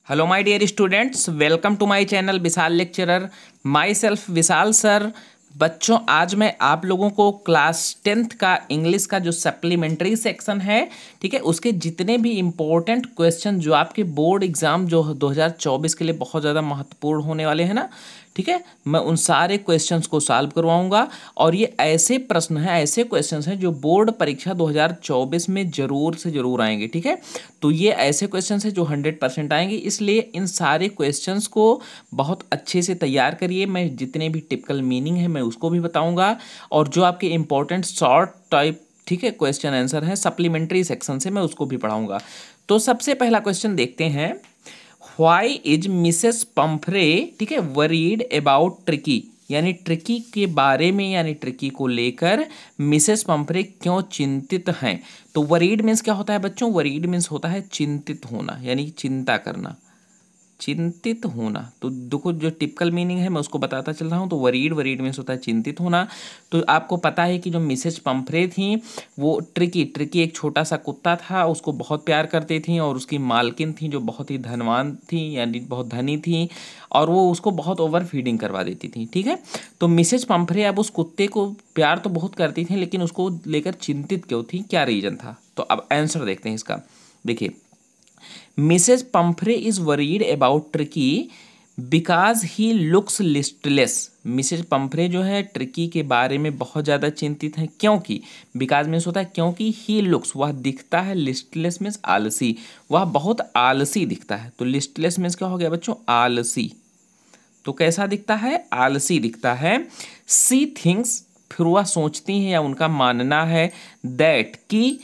Hello my dear students, welcome to my channel Vishal lecturer. Myself Vishal sir. बच्चों, आज मैं आप लोगों को क्लास 10th का इंग्लिश का जो सप्लीमेंट्री सेक्शन है, ठीक है, उसके जितने भी इम्पोर्टेंट क्वेश्चन जो आपके बोर्ड एग्जाम जो 2024 के लिए बहुत ज़्यादा महत्वपूर्ण होने वाले हैं ना, ठीक है, मैं उन सारे क्वेश्चंस को सॉल्व करवाऊंगा। और ये ऐसे प्रश्न हैं, ऐसे क्वेश्चंस हैं जो बोर्ड परीक्षा 2024 में ज़रूर से ज़रूर आएंगे, ठीक है। तो ये ऐसे क्वेश्चंस हैं जो 100% आएंगे, इसलिए इन सारे क्वेश्चंस को बहुत अच्छे से तैयार करिए। मैं जितने भी टिपिकल मीनिंग है मैं उसको भी बताऊंगा, और जो आपके इंपॉर्टेंट शॉर्ट टाइप, ठीक है, क्वेश्चन आंसर हैं सप्लीमेंट्री सेक्शन से, मैं उसको भी पढ़ाऊंगा। तो सबसे पहला क्वेश्चन देखते हैं। व्हाई इज मिसेस पंफ्रे, ठीक है, वरीड अबाउट ट्रिकी, यानी ट्रिकी के बारे में, यानी ट्रिकी को लेकर मिसेस पंफ्रे क्यों चिंतित हैं। तो वरीड मीन्स क्या होता है बच्चों? वरीड मीन्स होता है चिंतित होना, यानी चिंता करना, चिंतित होना। तो देखो, जो टिपिकल मीनिंग है मैं उसको बताता चल रहा हूँ। तो वरीड, वरीड मीन्स होता है चिंतित होना। तो आपको पता है कि जो मिसेज पंफ्रे थी वो ट्रिकी, ट्रिकी एक छोटा सा कुत्ता था, उसको बहुत प्यार करती थी, और उसकी मालकिन थी जो बहुत ही धनवान थी, यानी बहुत धनी थी, और वो उसको बहुत ओवर फीडिंग करवा देती थी, ठीक है। तो मिसेज पंफ्रे अब उस कुत्ते को प्यार तो बहुत करती थी, लेकिन उसको लेकर चिंतित क्यों थी, क्या रीजन था? तो अब आंसर देखते हैं इसका। देखिए, Mrs Pumphrey is worried about Tricki because he looks listless. Mrs Pumphrey जो है ट्रिकी के बारे में बहुत ज़्यादा चिंतित हैं, क्योंकि बिकॉज मीन्स होता है क्योंकि ही लुक्स, वह दिखता है, लिस्टलेस मीन्स आलसी, वह बहुत आलसी दिखता है। तो लिस्टलेस मीन्स क्या हो गया बच्चों? आलसी। तो कैसा दिखता है? आलसी दिखता है। सी थिंग्स, फिर वह सोचती हैं या उनका मानना है दैट कि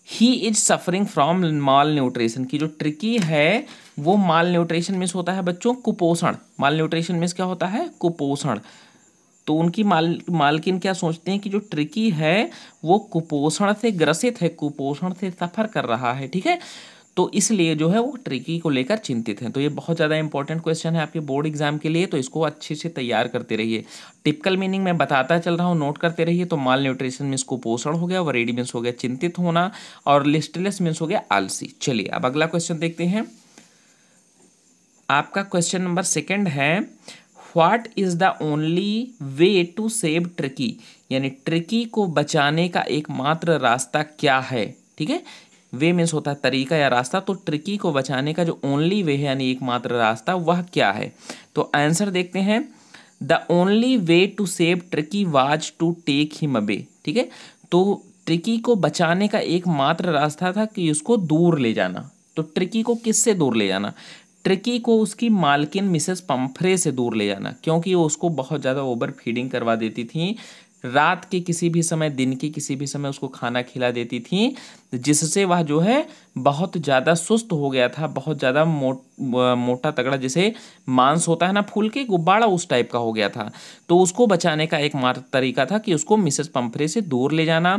he is suffering from mall nutrition, की जो ट्रिकी है वो माल न्यूट्रिशन मीन्स होता है बच्चों कुपोषण। माल न्यूट्रिशन मीन्स क्या होता है? कुपोषण। तो उनकी मालकिन क्या सोचते हैं कि जो ट्रिकी है वो कुपोषण से ग्रसित है, कुपोषण से सफर कर रहा है, ठीक है। तो इसलिए जो है वो ट्रिकी को लेकर चिंतित हैं। तो ये बहुत ज़्यादा इंपॉर्टेंट क्वेश्चन है आपके बोर्ड एग्जाम के लिए, तो इसको अच्छे से तैयार करते रहिए। टिपिकल मीनिंग मैं बताता चल रहा हूँ, नोट करते रहिए। तो माल न्यूट्रिशन मीन्स कुपोषण हो गया, वरीड मीन्स हो गया चिंतित होना, और लिस्टलेस मीन्स हो गया आलसी। चलिए अब अगला क्वेश्चन देखते हैं। आपका क्वेश्चन नंबर 2 है, what is the only way to save Tricki, यानी ट्रिकी को बचाने का एकमात्र रास्ता क्या है, ठीक है। वे मीन्स होता है तरीका या रास्ता, तो ट्रिकी को बचाने का जो ओनली वे है यानी एकमात्र रास्ता, वह क्या है? तो आंसर देखते हैं। The only way to save Tricki was to take him away, ठीक है। तो ट्रिकी को बचाने का एकमात्र रास्ता था कि उसको दूर ले जाना। तो ट्रिकी को किससे दूर ले जाना? ट्रिकी को उसकी मालकिन मिसेस पंफ्रे से दूर ले जाना, क्योंकि वो उसको बहुत ज़्यादा ओवर फीडिंग करवा देती थी। रात के किसी भी समय, दिन के किसी भी समय उसको खाना खिला देती थी, जिससे वह जो है बहुत ज़्यादा सुस्त हो गया था, बहुत ज़्यादा मोटा तगड़ा, जैसे मांस होता है ना फूल के गुब्बारा, उस टाइप का हो गया था। तो उसको बचाने का एक मात्र तरीका था कि उसको मिसेस पंफ्रे से दूर ले जाना।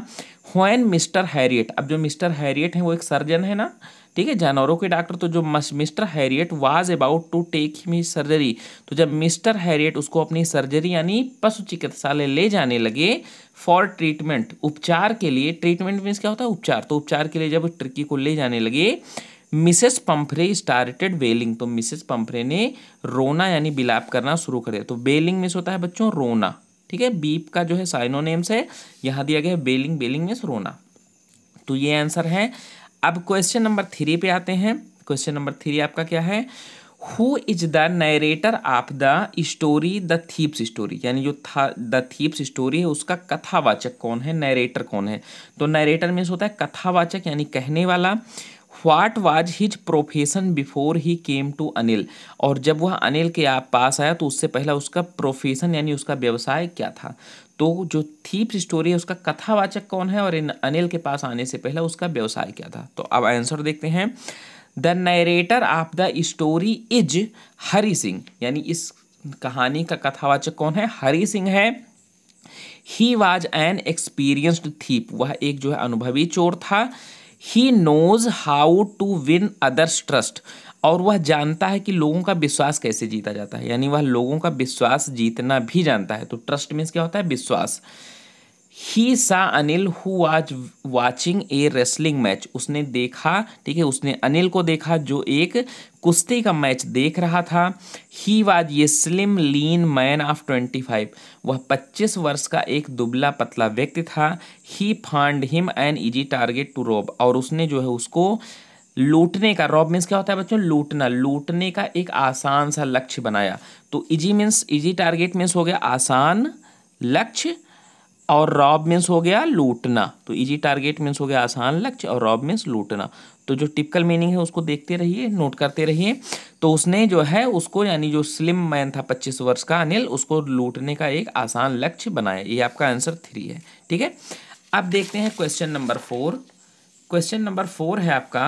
व्हेन मिस्टर हैरियट, अब जो मिस्टर हैरियट है वो एक सर्जन है ना, ठीक है, जानवरों के डॉक्टर। तो जो Mr Herriot was about to take him surgery, तो जब मिस्टर हैरियट उसको अपनी सर्जरी यानी पशु चिकित्सालय ले जाने लगे फॉर ट्रीटमेंट, उपचार के लिए। ट्रीटमेंट मीन्स क्या होता है? उपचार। तो उपचार के लिए जब ट्रिकी को ले जाने लगे, मिसेस पंफ्रे स्टार्टेड बेलिंग, तो मिसेस पंफ्रे ने रोना यानी बिलाप करना शुरू कर दिया। तो बेलिंग मीन्स होता है बच्चों रोना, ठीक है। बीप का जो है साइनोनेम्स है, यहाँ दिया गया है बेलिंग, बेलिंग मीन्स रोना। तो ये आंसर है। अब क्वेश्चन नंबर 3 पे आते हैं। क्वेश्चन नंबर 3 आपका क्या है? Who is the narrator of the story the thieves story, यानी जो था द थीप्स स्टोरी है उसका कथावाचक कौन है, नरेटर कौन है? तो नरेटर मीन्स होता है कथावाचक यानी कहने वाला। What was his profession before he came to Anil, और जब वह अनिल के आप पास आया तो उससे पहला उसका प्रोफेशन यानी उसका व्यवसाय क्या था? तो जो थीप स्टोरी है उसका कथावाचक कौन है, और इन अनिल के पास आने से पहले उसका व्यवसाय क्या था? तो अब आंसर देखते हैं। The narrator of the story is Hari Singh, यानी इस कहानी का कथावाचक कौन है? हरि सिंह है। He was an experienced thief, वह एक जो है अनुभवी चोर था। He knows how to win others trust, और वह जानता है कि लोगों का विश्वास कैसे जीता जाता है, यानी वह लोगों का विश्वास जीतना भी जानता है। तो ट्रस्ट मीन्स क्या होता है? विश्वास। ही सा Anil who was watching A wrestling match, उसने देखा, ठीक है, उसने अनिल को देखा जो एक कुश्ती का मैच देख रहा था। ही वाज ये स्लिम लीन मैन ऑफ 25, वह 25 वर्ष का एक दुबला पतला व्यक्ति था। He found him an easy target to rob, और उसने जो है उसको लूटने का, रॉब मीन्स क्या होता है बच्चों, लूटना, लूटने का एक आसान सा लक्ष्य बनाया। तो easy means, easy target means हो गया आसान लक्ष्य, और रॉब मीन्स हो गया लूटना। तो इजी टारगेट मीन्स हो गया आसान लक्ष्य, और रॉब मीन्स लूटना। तो जो टिपिकल मीनिंग है उसको देखते रहिए, नोट करते रहिए। तो उसने जो है उसको, यानी जो स्लिम मैन था 25 वर्ष का अनिल, उसको लूटने का एक आसान लक्ष्य बनाया। ये आपका आंसर 3 है, ठीक है। अब देखते हैं क्वेश्चन नंबर 4। क्वेश्चन नंबर 4 है आपका,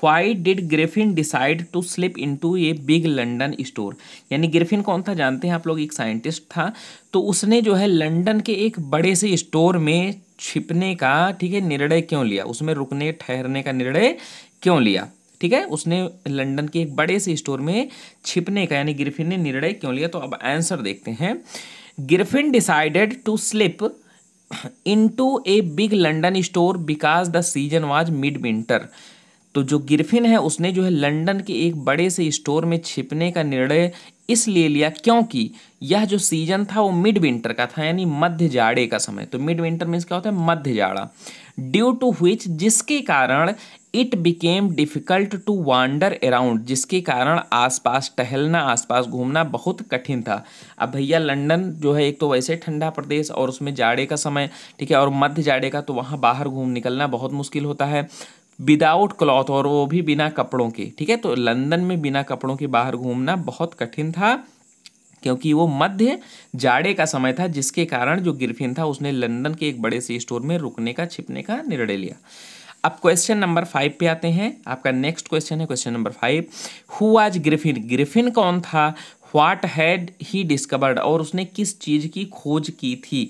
Why did Griffin decide to slip into a big London store? यानी ग्रिफिन कौन था जानते हैं आप लोग, एक साइंटिस्ट था। तो उसने जो है लंदन के एक बड़े से स्टोर में छिपने का, ठीक है, निर्णय क्यों लिया, उसमें रुकने ठहरने का निर्णय क्यों लिया, ठीक है, उसने लंदन के एक बड़े से स्टोर में छिपने का, यानी ग्रिफिन ने निर्णय क्यों लिया। तो अब आंसर देखते हैं। Griffin decided to slip into a big London store because the season was mid-winter। तो जो गिरफिन है उसने जो है लंदन के एक बड़े से स्टोर में छिपने का निर्णय इसलिए लिया क्योंकि यह जो सीजन था वो मिड विंटर का था, यानी मध्य जाड़े का समय। तो मिड विंटर मीन्स क्या होता है, मध्य जाड़ा। ड्यू टू व्हिच, जिसके कारण, it became difficult to wander around, जिसके कारण आसपास टहलना, आसपास घूमना बहुत कठिन था। अब भैया लंदन जो है एक तो वैसे ठंडा प्रदेश, और उसमें जाड़े का समय, ठीक है, और मध्य जाड़े का, तो वहाँ बाहर घूम निकलना बहुत मुश्किल होता है विदाउट क्लॉथ, और वो भी बिना कपड़ों के, ठीक है। तो लंदन में बिना कपड़ों के बाहर घूमना बहुत कठिन था क्योंकि वो मध्य जाड़े का समय था, जिसके कारण जो गिरफिन था उसने लंदन के एक बड़े से स्टोर में रुकने का, छिपने का निर्णय लिया। अब क्वेश्चन नंबर 5 पे आते हैं। आपका नेक्स्ट क्वेश्चन है question number 5। Who was Griffin, Griffin कौन था। व्हाट हैड ही डिस्कवर्ड, और उसने किस चीज़ की खोज की थी।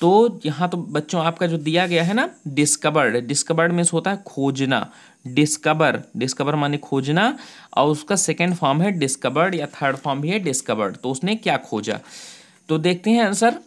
तो यहाँ तो बच्चों आपका जो दिया गया है ना, डिस्कवर्ड, डिस्कवर्ड मीन्स होता है खोजना, डिस्कवर, डिस्कवर माने खोजना, और उसका सेकेंड फॉर्म है डिस्कवर्ड, या थर्ड फॉर्म भी है डिस्कवर्ड। तो उसने क्या खोजा, तो देखते हैं आंसर।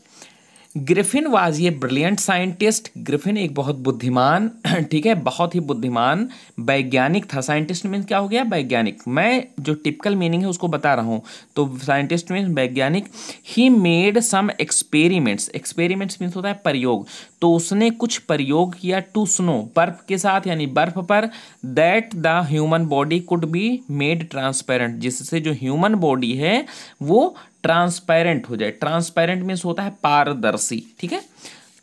ग्रिफिन वाज ये ब्रिलियंट साइंटिस्ट, ग्रिफिन एक बहुत बुद्धिमान, ठीक है, बहुत ही बुद्धिमान वैज्ञानिक था। साइंटिस्ट मीन्स क्या हो गया, वैज्ञानिक। मैं जो टिपिकल मीनिंग है उसको बता रहा हूँ, तो साइंटिस्ट मीन्स वैज्ञानिक। He made some experiments, experiments means होता है प्रयोग। तो उसने कुछ प्रयोग किया टू स्नो, बर्फ के साथ, यानी बर्फ पर, that the human body could be made transparent, जिससे जो ह्यूमन बॉडी है वो ट्रांसपेरेंट हो जाए। ट्रांसपेरेंट मीन्स होता है पारदर्शी, ठीक है।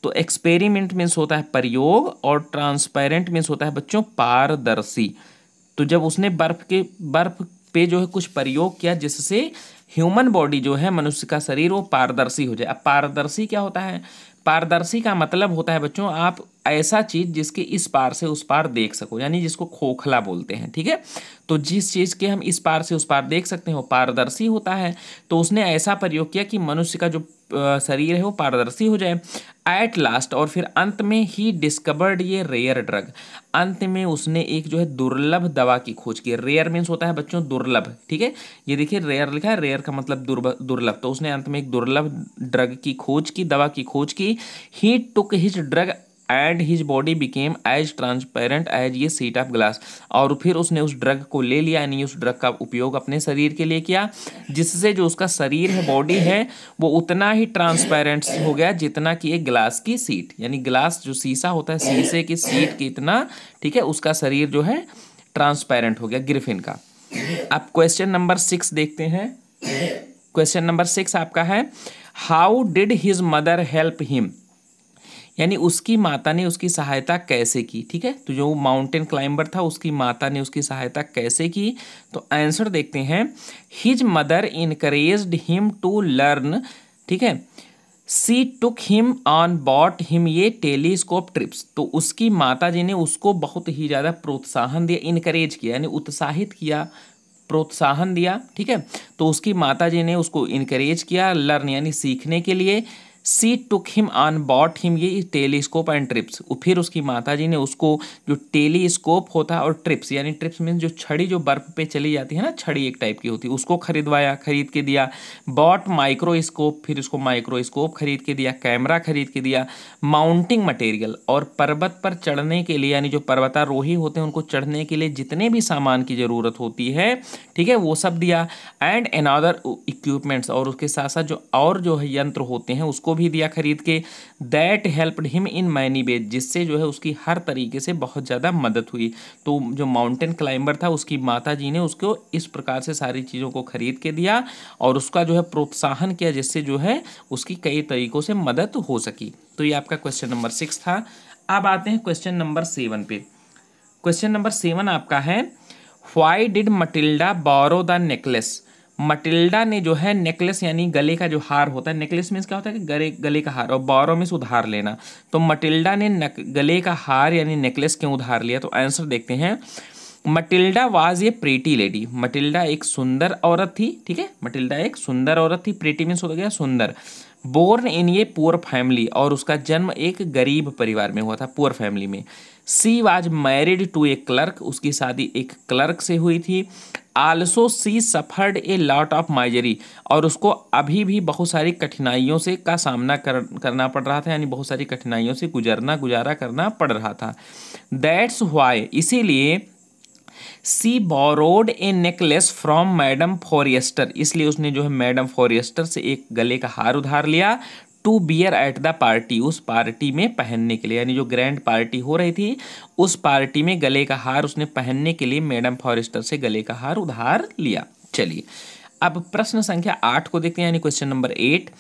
तो एक्सपेरिमेंट मीन्स होता है प्रयोग, और ट्रांसपेरेंट मीन्स होता है बच्चों पारदर्शी। तो जब उसने बर्फ पे जो है कुछ प्रयोग किया जिससे ह्यूमन बॉडी जो है, मनुष्य का शरीर, वो पारदर्शी हो जाए। अब पारदर्शी क्या होता है, पारदर्शी का मतलब होता है बच्चों आप ऐसा चीज जिसके इस पार से उस पार देख सको, यानी जिसको खोखला बोलते हैं, ठीक है। तो जिस चीज के हम इस पार से उस पार देख सकते हैं वो पारदर्शी होता है। तो उसने ऐसा प्रयोग किया कि मनुष्य का जो शरीर है वो पारदर्शी हो जाए। एट लास्ट, और फिर अंत में, ही डिस्कवर्ड ये रेयर ड्रग, अंत में उसने एक जो है दुर्लभ दवा की खोज की। रेयर मीन्स होता है बच्चों दुर्लभ, ठीक है। ये देखिए रेयर लिखा है, रेयर का मतलब दुर्लभ। तो उसने अंत में एक दुर्लभ ड्रग की खोज की, दवा की खोज की। He took his drug and his body became as transparent as a sheet of glass, और फिर उसने उस ड्रग को ले लिया, यानी उस ड्रग का उपयोग अपने शरीर के लिए किया, जिससे जो उसका शरीर है, बॉडी है, वो उतना ही ट्रांसपेरेंट हो गया जितना कि एक ग्लास की सीट, यानी ग्लास जो शीशा होता है, शीशे की सीट की इतना, ठीक है, उसका शरीर जो है ट्रांसपेरेंट हो गया ग्रिफिन का। अब क्वेश्चन नंबर 6 देखते हैं। क्वेश्चन नंबर 6 आपका है, how did his mother help him, यानी उसकी माता ने उसकी सहायता कैसे की, ठीक है। तो जो माउंटेन क्लाइंबर था उसकी माता ने उसकी सहायता कैसे की। तो आंसर देखते हैं। His mother encouraged him to learn, ठीक है। She took him on bought him a telescope trips, तो उसकी माता जी ने उसको बहुत ही ज़्यादा प्रोत्साहन दिया, इनकरेज किया यानी उत्साहित किया, प्रोत्साहन दिया, ठीक है। तो उसकी माता जी ने उसको इनकरेज किया, लर्न यानी सीखने के लिए, she took him on bought him a telescope and trips. फिर उसकी माता जी ने उसको जो टेलीस्कोप होता है और ट्रिप्स, यानी ट्रिप्स मीन्स जो छड़ी जो बर्फ पे चली जाती है ना, छड़ी एक टाइप की होती है, उसको खरीद के दिया। बॉट माइक्रोस्कोप, फिर उसको माइक्रोस्कोप खरीद के दिया। कैमरा खरीद के दिया। माउंटिंग मटेरियल, और पर्वत पर चढ़ने के लिए यानी जो पर्वतारोही होते हैं उनको चढ़ने के लिए जितने भी सामान की ज़रूरत होती है, ठीक है, वो सब दिया। एंड अनदर इक्विपमेंट्स, और उसके साथ साथ जो है यंत्र होते हैं उसको भी दिया खरीद के। That helped him in many ways, जिससे जो है उसकी हर तरीके से बहुत ज़्यादा मदद हुई। तो जो माउंटेन क्लाइंबर था उसकी माता जी ने उसको इस प्रकार से सारी चीज़ों को खरीद के दिया और उसका जो है प्रोत्साहन किया, जिससे जो है उसकी कई तरीकों से मदद हो सकी। तो ये आपका क्वेश्चन नंबर 6 था। अब आते हैं क्वेश्चन नंबर 7 पे। क्वेश्चन नंबर 7 आपका है, why did Matilda borrow the necklace. Matilda ने जो है नेकलेस यानी गले का जो हार होता है, नेकलेस मीन्स क्या होता है कि गले का हार, और बोरो मीन्स उधार लेना। तो मटिल्डा ने गले का हार यानी नेकलेस क्यों उधार लिया? तो आंसर देखते हैं। Matilda was a pretty lady. Matilda एक सुंदर औरत थी, ठीक है, मटिल्डा एक सुंदर औरत थी। प्रीटी मीन्स हो गया सुंदर। बोर्न इन ये पुअर फैमिली, और उसका जन्म एक गरीब परिवार में हुआ था, पुअर फैमिली में। She was married to a clerk, उसकी शादी एक क्लर्क से हुई थी। Also she suffered a lot of misery, और उसको अभी भी बहुत सारी कठिनाइयों से का सामना करना पड़ रहा था, यानी बहुत सारी कठिनाइयों से गुजारा करना पड़ रहा था। दैट्स व्हाई, इसीलिए she borrowed a necklace from madam Forrester, इसलिए उसने जो है मैडम फॉरेस्टर से एक गले का हार उधार लिया। To wear at the party, उस पार्टी में पहनने के लिए, यानी जो ग्रैंड पार्टी हो रही थी उस पार्टी में गले का हार उसने पहनने के लिए मैडम फॉरेस्टर से गले का हार उधार लिया। चलिए अब प्रश्न संख्या 8 को देखते हैं, यानी question number 8।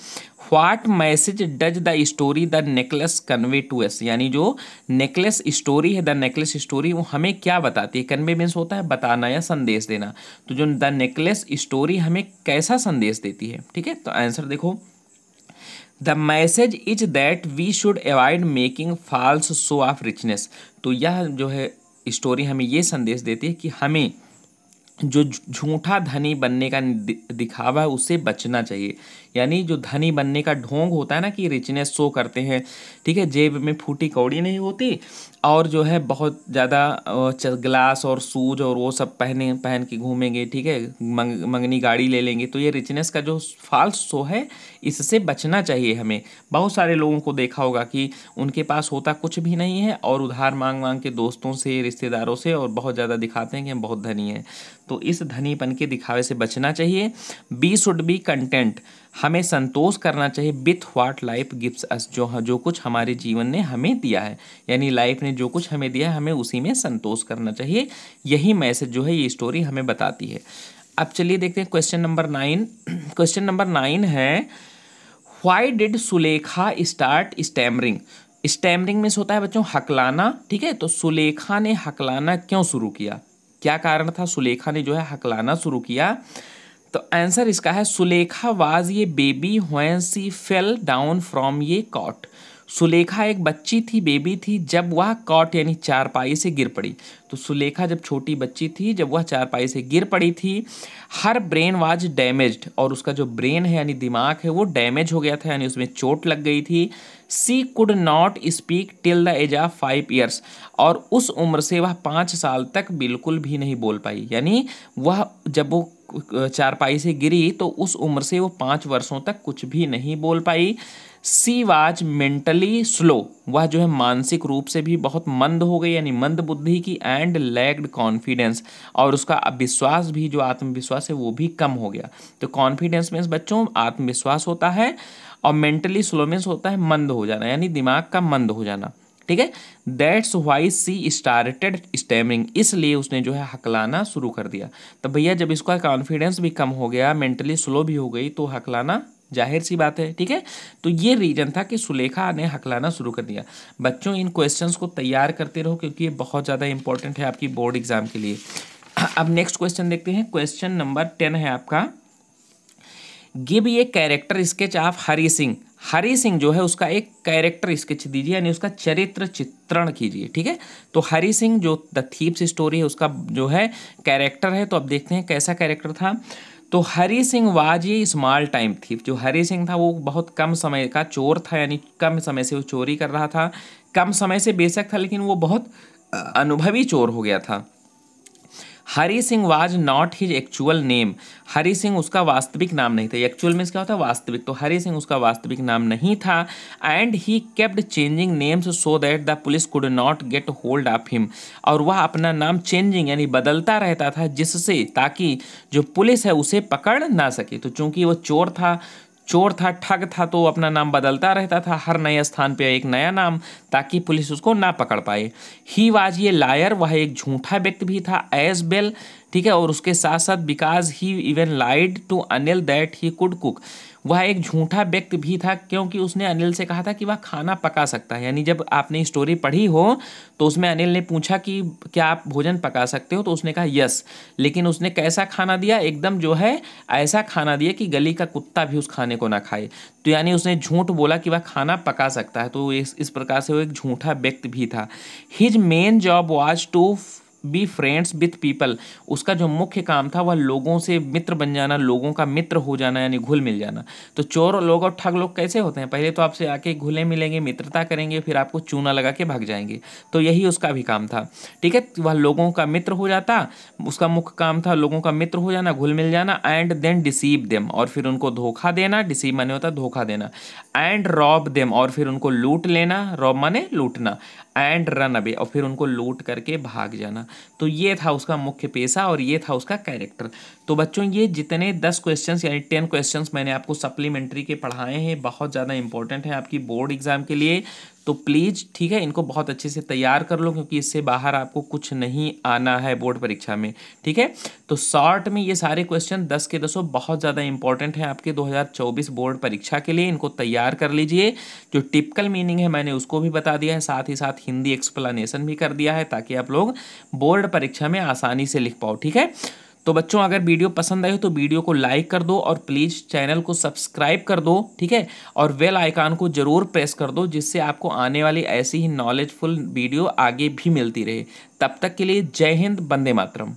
What message does the story the necklace convey to us, यानी जो नेकलेस स्टोरी है, द नेकलेस स्टोरी, वो हमें क्या बताती है? कन्वे मीन्स होता है बताना या संदेश देना। तो जो द नेकलेस स्टोरी हमें कैसा संदेश देती है, ठीक है, तो आंसर देखो। The message is that we should avoid making false show of richness. तो यह जो है स्टोरी हमें ये संदेश देती है कि हमें जो झूठा धनी बनने का दिखावा है उससे बचना चाहिए। यानी जो धनी बनने का ढोंग होता है ना कि रिचनेस शो करते हैं, ठीक है, जेब में फूटी कौड़ी नहीं होती, और जो है बहुत ज़्यादा ग्लास और शूज और वो सब पहन के घूमेंगे, ठीक है, मंगनी गाड़ी ले लेंगे। तो ये रिचनेस का जो फॉल्स शो है इससे बचना चाहिए हमें। बहुत सारे लोगों को देखा होगा कि उनके पास होता कुछ भी नहीं है और उधार मांग मांग के दोस्तों से, रिश्तेदारों से, और बहुत ज़्यादा दिखाते हैं कि हम बहुत धनी हैं। तो इस धनीपन के दिखावे से बचना चाहिए। बी शुड बी कंटेंट, हमें संतोष करना चाहिए with what life gives us, जो कुछ हमारे जीवन ने हमें दिया है, यानी लाइफ ने जो कुछ हमें दिया है हमें उसी में संतोष करना चाहिए। यही मैसेज जो है ये स्टोरी हमें बताती है। अब चलिए देखते हैं क्वेश्चन नंबर 9। क्वेश्चन नंबर 9 है, why did Sulekha start stammering. Stammering means होता है बच्चों हकलाना, ठीक है, तो सुलेखा ने हकलाना क्यों शुरू किया? क्या कारण था सुलेखा ने जो है हकलाना शुरू किया? तो आंसर इसका है, सुलेखा वाज ये baby when she fell down from ये कॉट। सुलेखा एक बच्ची थी, बेबी थी, जब वह कॉट यानी चारपाई से गिर पड़ी। तो सुलेखा जब छोटी बच्ची थी, जब वह चारपाई से गिर पड़ी थी। हर ब्रेन वाज डैमेज्ड, और उसका जो ब्रेन है यानी दिमाग है वो डैमेज हो गया था, यानी उसमें चोट लग गई थी। She could not speak till the age of 5 years, और उस उम्र से वह 5 साल तक बिल्कुल भी नहीं बोल पाई। यानी वह जब वो चारपाई से गिरी तो उस उम्र से वो 5 वर्षों तक कुछ भी नहीं बोल पाई। सी वाज मेंटली स्लो, वह जो है मानसिक रूप से भी बहुत मंद हो गई, यानी मंद बुद्धि की। एंड लैग्ड कॉन्फिडेंस, और उसका विश्वास भी, जो आत्मविश्वास है वो भी कम हो गया। तो कॉन्फिडेंस मीन्स बच्चों आत्मविश्वास होता है, और मेंटली स्लो मीन्स होता है मंद हो जाना, यानी दिमाग का मंद हो जाना, ठीक है। That's why she started stammering, इसलिए उसने जो है हकलाना शुरू कर दिया। तो भैया जब इसका कॉन्फिडेंस भी कम हो गया, मेंटली स्लो भी हो गई, तो हकलाना जाहिर सी बात है, ठीक है। तो ये रीजन था कि सुलेखा ने हकलाना शुरू कर दिया। बच्चों इन क्वेश्चंस को तैयार करते रहो क्योंकि ये बहुत ज़्यादा इंपॉर्टेंट है आपकी बोर्ड एग्जाम के लिए। अब नेक्स्ट क्वेश्चन देखते हैं। क्वेश्चन नंबर 10 है आपका, गिव ये character sketch of Hari Singh. Hari Singh जो है उसका एक कैरेक्टर स्केच दीजिए, यानी उसका चरित्र चित्रण कीजिए, ठीक है। तो हरि सिंह जो द थीव्स स्टोरी है उसका जो है कैरेक्टर है, तो अब देखते हैं कैसा कैरेक्टर था। तो हरी सिंह वाज ये स्मॉल टाइम थीफ। जो हरी सिंह था वो बहुत कम समय का चोर था, यानी कम समय से वो चोरी कर रहा था। कम समय से बेशक था, लेकिन वो बहुत अनुभवी चोर हो गया था। Hari Singh was not his actual name. Hari Singh उसका वास्तविक नाम नहीं था। एक्चुअल मीन्स क्या होता है? वास्तविक। तो हरी सिंह उसका वास्तविक नाम नहीं था। And he kept changing names so that the police could not get hold of him. और वह अपना नाम चेंजिंग यानी बदलता रहता था, जिससे ताकि जो पुलिस है उसे पकड़ ना सके। तो चूंकि वो चोर था, ठग था, तो अपना नाम बदलता रहता था हर नए स्थान पे एक नया नाम, ताकि पुलिस उसको ना पकड़ पाए। ही वाज ये लायर, वह एक झूठा व्यक्ति भी था, एज वेल, ठीक है। और उसके साथ साथ because he even lied to Anil that he could cook. वह एक झूठा व्यक्ति भी था क्योंकि उसने अनिल से कहा था कि वह खाना पका सकता है। यानी जब आपने स्टोरी पढ़ी हो तो उसमें अनिल ने पूछा कि क्या आप भोजन पका सकते हो, तो उसने कहा यस। लेकिन उसने कैसा खाना दिया? एकदम जो है ऐसा खाना दिया कि गली का कुत्ता भी उस खाने को ना खाए। तो यानी उसने झूठ बोला कि वह खाना पका सकता है। तो इस प्रकार से वो एक झूठा व्यक्ति भी था। His main job was to be friends with people. उसका जो मुख्य काम था वह लोगों से मित्र बन जाना, लोगों का मित्र हो जाना, यानी घुल मिल जाना। तो चोर लोग और ठग लोग कैसे होते हैं? पहले तो आपसे आके घुले मिलेंगे, मित्रता करेंगे, फिर आपको चूना लगा के भाग जाएंगे। तो यही उसका भी काम था, ठीक है। वह लोगों का मित्र हो जाता, उसका मुख्य काम था लोगों का मित्र हो जाना, घुल मिल जाना। एंड देन डिसीव देम, और फिर उनको धोखा देना। डिसीव माने होता है धोखा देना। एंड रॉब देम, और फिर उनको लूट लेना। रॉब माने लूटना। एंड रन अवे, और फिर उनको लूट करके भाग जाना। तो ये था उसका मुख्य पेशा और ये था उसका कैरेक्टर। तो बच्चों ये जितने 10 क्वेश्चंस यानी 10 क्वेश्चंस मैंने आपको सप्लीमेंट्री के पढ़ाए हैं, बहुत ज़्यादा इंपॉर्टेंट है आपकी बोर्ड एग्जाम के लिए। तो प्लीज़, ठीक है, इनको बहुत अच्छे से तैयार कर लो, क्योंकि इससे बाहर आपको कुछ नहीं आना है बोर्ड परीक्षा में, ठीक है। तो शॉर्ट में ये सारे क्वेश्चन 10 के 10 बहुत ज़्यादा इंपॉर्टेंट है आपके 2024 बोर्ड परीक्षा के लिए। इनको तैयार कर लीजिए। जो टिपिकल मीनिंग है मैंने उसको भी बता दिया है, साथ ही साथ हिंदी एक्सप्लेनेशन भी कर दिया है, ताकि आप लोग बोर्ड परीक्षा में आसानी से लिख पाओ, ठीक है। तो बच्चों अगर वीडियो पसंद आई हो तो वीडियो को लाइक कर दो और प्लीज़ चैनल को सब्सक्राइब कर दो, ठीक है। और बेल आइकन को जरूर प्रेस कर दो, जिससे आपको आने वाली ऐसी ही नॉलेजफुल वीडियो आगे भी मिलती रहे। तब तक के लिए जय हिंद, वंदे मातरम।